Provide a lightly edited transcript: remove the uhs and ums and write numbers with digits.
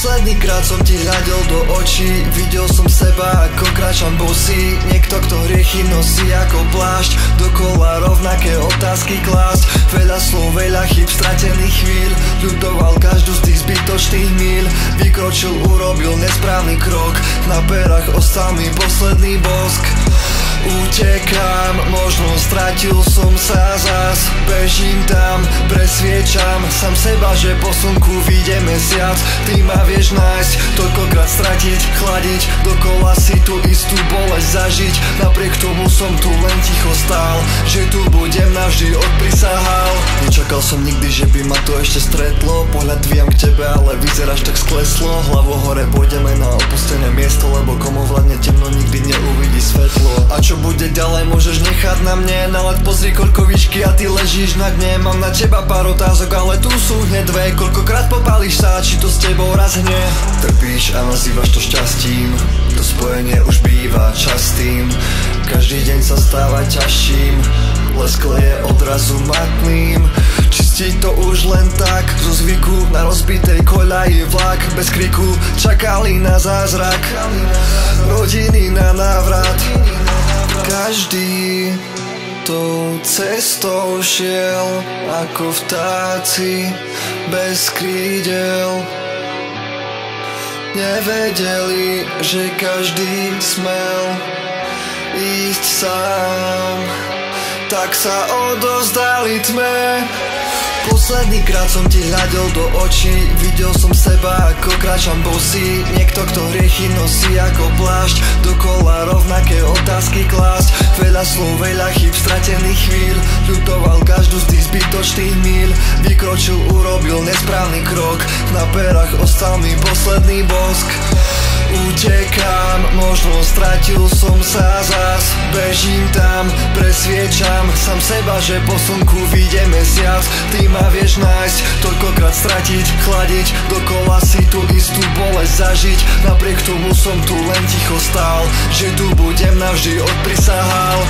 Posledný krát som ti hľadel do očí, videl som seba ako kráčam bosý. Niekto, kto hriechy nosí ako plášť, dokola rovnaké otázky klásť. Veľa slov, veľa chyb, stratených chvíľ, ľudoval každú z tých zbytočných míľ. Vykročil, urobil nesprávny krok, na perách ostal mi posledný bosk. Utekám, možno stratil som sa zas. Bežím tam, presviečam sám seba, že po slnku vyjde mesiac. Ty ma vieš nájsť, toľkokrát stratiť, chladiť, dokola si tú istú bolesť zažiť. Napriek tomu som tu len ticho stál, že tu budem navždy, odprisahal. Nečakal som nikdy, že by ma to ešte stretlo. Pohľad dvíjam k tebe, ale vyzeráš tak skleslo. Hlavou hore pôjdeme na opustené miesto, lebo komu vládne temno, nikdy neuvidí svetlo. A čo bude ďalej, môžeš nechať na mne. Na let pozri, koľko výšky a ty ležíš na dne. Mám na teba pár otázok, ale tu sú hneď dve. Koľkokrát popálíš sa, či to s tebou raz hne. Trpíš a nazývaš to šťastím, to spojenie už býva častým. Každý deň sa stáva ťažším, leskle je odrazu matným. Čistiť to už len tak, zo zvyku na rozbitej koľaji vlak. Bez kriku čakali na zázrak, rodiny na návrat. Každý tou cestou šiel ako vtáci bez krídel. Nevedeli, že každý smel ísť sám, tak sa odozdali tme. Posledný krát som ti hľadel do očí, videl som seba ako kráčam bosý. Niekto, kto hriechy nosí ako plášť, dokola rovnaké otázky klásť. Veľa slov, veľa chyb, stratených chvíľ, ľudoval každú z tých zbytočných míľ. Vykročil, urobil nesprávny krok, na perách ostal mi posledný bosk. Utekám, možno stratil som sa zas. Bežím tam, presviečam sám seba, že po slnku vyjde mesiac. Ty ma vieš nájsť, toľkokrát stratiť, chladiť, dokola si tú istú bolesť zažiť. Napriek tomu som tu len ticho stál, že tu budem navždy, odprisahal.